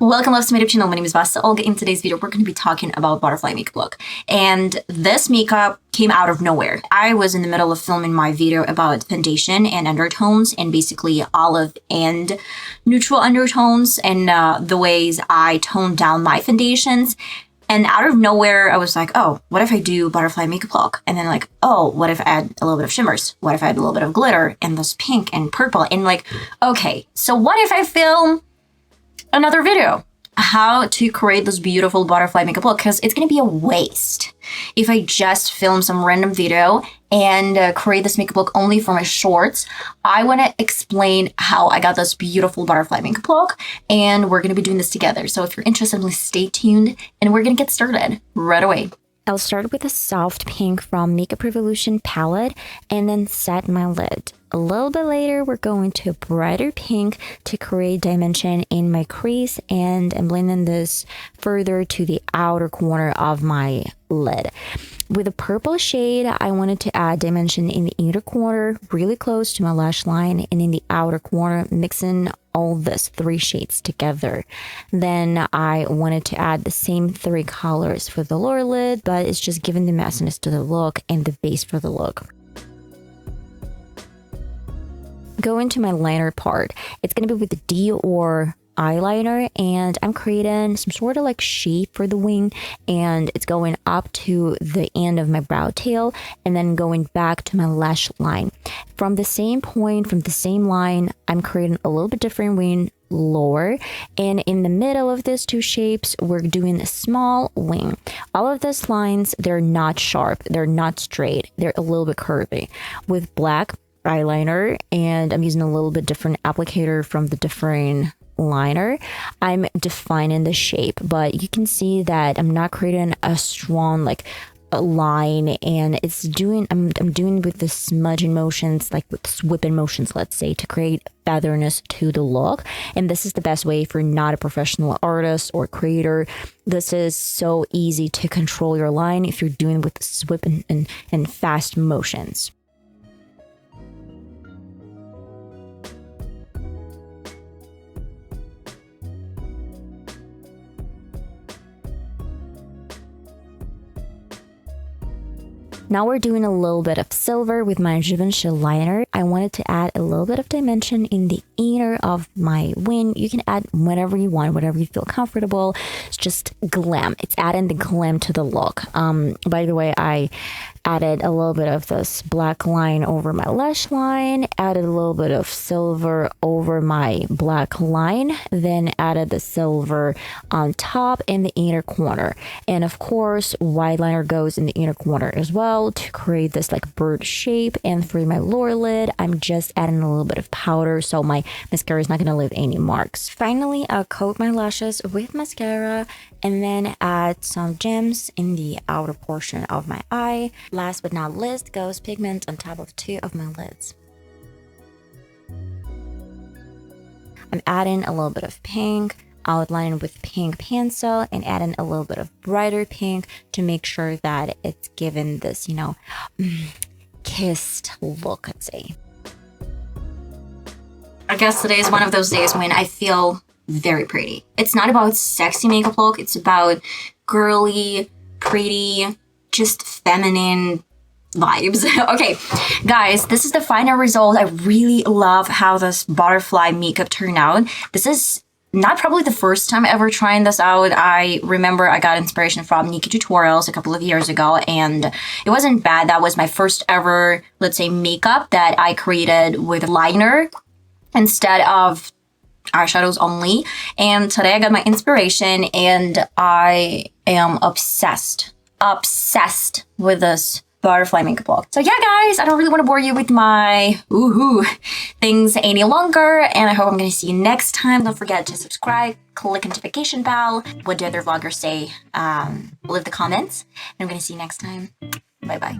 Welcome loves to my YouTube channel. My name is VassaOlga. In today's video, we're going to be talking about butterfly makeup look. And this makeup came out of nowhere. I was in the middle of filming my video about foundation and undertones and basically olive and neutral undertones and the ways I toned down my foundations. And out of nowhere, I was like, oh, what if I do butterfly makeup look? And then like, oh, what if I add a little bit of shimmers? What if I add a little bit of glitter and this pink and purple? And like, okay, so what if I film another video how to create this beautiful butterfly makeup look, because it's gonna be a waste if I just film some random video and create this makeup look only for my shorts. I want to explain how I got this beautiful butterfly makeup look, and we're gonna be doing this together. So if you're interested, please stay tuned and we're gonna get started right away. I'll start with a soft pink from Makeup Revolution palette and then set my lid. A little bit later, we're going to a brighter pink to create dimension in my crease, and I'm blending this further to the outer corner of my lid. With a purple shade, I wanted to add dimension in the inner corner, really close to my lash line, and in the outer corner, mixing all this three shades together. Then I wanted to add the same three colors for the lower lid, but it's just giving the messiness to the look and the base for the look. Go into my liner part. It's going to be with the Dior eyeliner, and I'm creating some sort of like shape for the wing, and it's going up to the end of my brow tail and then going back to my lash line. From the same point, from the same line, I'm creating a little bit different wing lower, and in the middle of these two shapes we're doing a small wing. All of these lines, they're not sharp, they're not straight, they're a little bit curvy with black eyeliner, and I'm using a little bit different applicator from the different liner. I'm defining the shape, but you can see that I'm not creating a strong like a line, and it's doing I'm doing with the smudging motions, like with sweeping motions, let's say, to create featherness to the look. And this is the best way if you're not a professional artist or creator. This is so easy to control your line if you're doing with the sweep and fast motions. Now we're doing a little bit of silver with my Givenchy liner. I wanted to add a little bit of dimension in the inner of my wing. You can add whatever you want, whatever you feel comfortable. It's just glam. It's adding the glam to the look. By the way, I added a little bit of this black line over my lash line, added a little bit of silver over my black line, then added the silver on top in the inner corner. And of course, white liner goes in the inner corner as well to create this like bird shape. And for my lower lid, I'm just adding a little bit of powder so my mascara is not going to leave any marks. Finally, I'll coat my lashes with mascara and then add some gems in the outer portion of my eye. Last but not least goes pigment on top of two of my lids. I'm adding a little bit of pink, outlining with pink pencil, and adding a little bit of brighter pink to make sure that it's given this, you know, kissed look, I'd say. I guess today is one of those days when I feel very pretty. It's not about sexy makeup look, it's about girly, pretty, just feminine vibes. Okay, guys, this is the final result. I really love how this butterfly makeup turned out. This is not probably the first time ever trying this out. I remember I got inspiration from Nikki tutorials a couple of years ago, and it wasn't bad. That was my first ever, let's say, makeup that I created with liner instead of eyeshadows only. And today I got my inspiration, and I am obsessed with this butterfly makeup look. So yeah, guys, I don't really want to bore you with my woohoo things any longer, and I hope I'm going to see you next time. Don't forget to subscribe, click notification bell. What do other vloggers say? Leave the comments, and I'm going to see you next time. Bye bye.